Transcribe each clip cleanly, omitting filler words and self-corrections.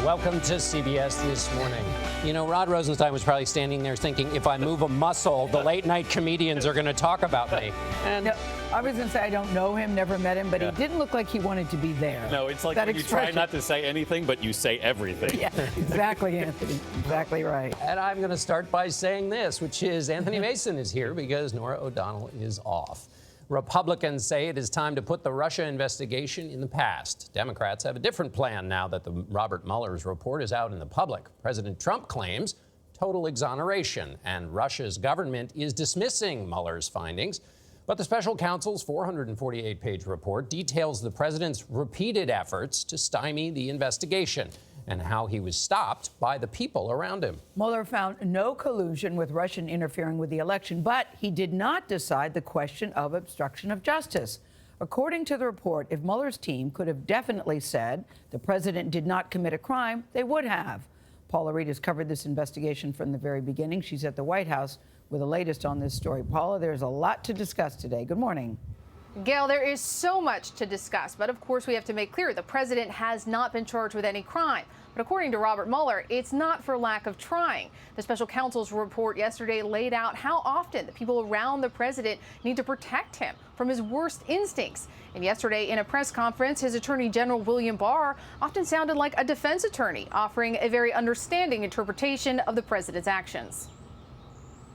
Welcome to CBS This Morning. You know, Rod Rosenstein was probably standing there thinking, if I move a muscle, the late night comedians are going to talk about me. And no, I was going to say I don't know him, never met him, but he didn't look like he wanted to be there. No, it's like when you try not to say anything, but you say everything. Yeah, exactly, Anthony. Exactly right. And I'm going to start by saying this, which is Anthony Mason is here because Norah O'Donnell is off. Republicans say it is time to put the Russia investigation in the past. Democrats have a different plan now that the Robert Mueller's report is out in the public. President Trump claims total exoneration, and Russia's government is dismissing Mueller's findings. But the special counsel's 448-page report details the president's repeated efforts to stymie the investigation and how he was stopped by the people around him. Mueller found no collusion with Russian interfering with the election, but he did not decide the question of obstruction of justice. According to the report, if Mueller's team could have definitely said the president did not commit a crime, they would have. Paula Reid has covered this investigation from the very beginning. She's at the White House with the latest on this story. Paula, there's a lot to discuss today. Good morning. Gayle, there is so much to discuss, but of course we have to make clear the president has not been charged with any crime. But according to Robert Mueller, it's not for lack of trying. The special counsel's report yesterday laid out how often the people around the president need to protect him from his worst instincts. And yesterday in a press conference, his Attorney General William Barr often sounded like a defense attorney, offering a very understanding interpretation of the president's actions.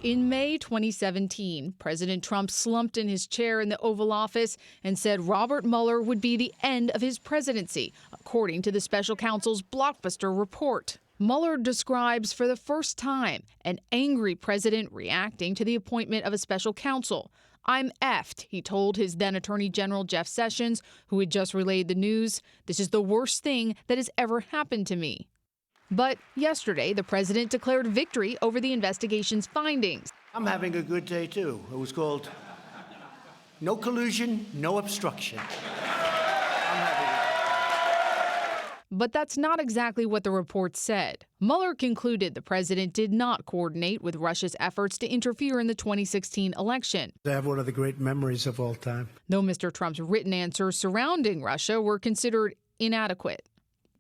In May 2017, President Trump slumped in his chair in the Oval Office and said Robert Mueller would be the end of his presidency, according to the special counsel's blockbuster report. Mueller describes for the first time an angry president reacting to the appointment of a special counsel. "I'm effed," he told his then Attorney General Jeff Sessions, who had just relayed the news. "This is the worst thing that has ever happened to me." But yesterday, the president declared victory over the investigation's findings. I'm having a good day, too. It was called No Collusion, No Obstruction. But that's not exactly what the report said. Mueller concluded the president did not coordinate with Russia's efforts to interfere in the 2016 election. I have one of the great memories of all time. Though Mr. Trump's written answers surrounding Russia were considered inadequate.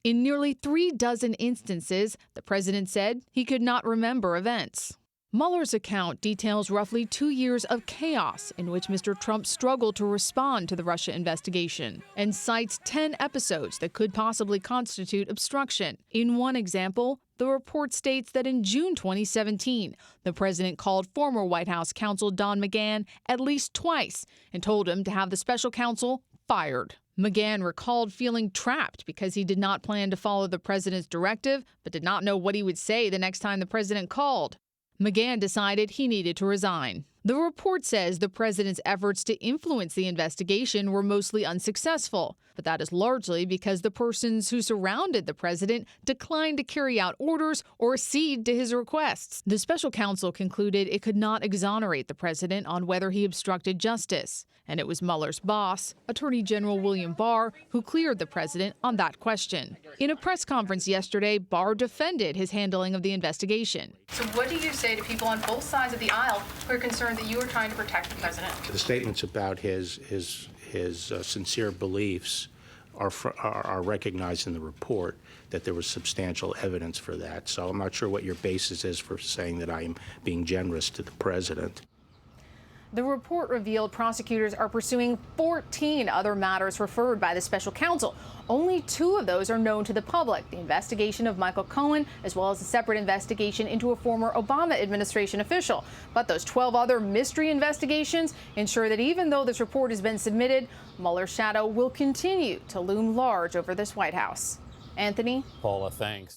In nearly 36 instances, the president said he could not remember events. Mueller's account details roughly 2 years of chaos in which Mr. Trump struggled to respond to the Russia investigation and cites 10 episodes that could possibly constitute obstruction. In one example, the report states that in June 2017, the president called former White House counsel Don McGahn at least twice and told him to have the special counsel fired. McGahn recalled feeling trapped because he did not plan to follow the president's directive, but did not know what he would say the next time the president called. McGahn decided he needed to resign. The report says the president's efforts to influence the investigation were mostly unsuccessful, but that is largely because the persons who surrounded the president declined to carry out orders or accede to his requests. The special counsel concluded it could not exonerate the president on whether he obstructed justice, and it was Mueller's boss, Attorney General William Barr, who cleared the president on that question. In a press conference yesterday, Barr defended his handling of the investigation. So what do you say to people on both sides of the aisle who are concerned that you are trying to protect the president? The statements about his sincere beliefs are recognized in the report, that there was substantial evidence for that. So I'm not sure what your basis is for saying that I am being generous to the president. The report revealed prosecutors are pursuing 14 other matters referred by the special counsel. Only 2 of those are known to the public, the investigation of Michael Cohen, as well as a separate investigation into a former Obama administration official. But those 12 other mystery investigations ensure that even though this report has been submitted, Mueller's shadow will continue to loom large over this White House. Anthony? Paula, thanks.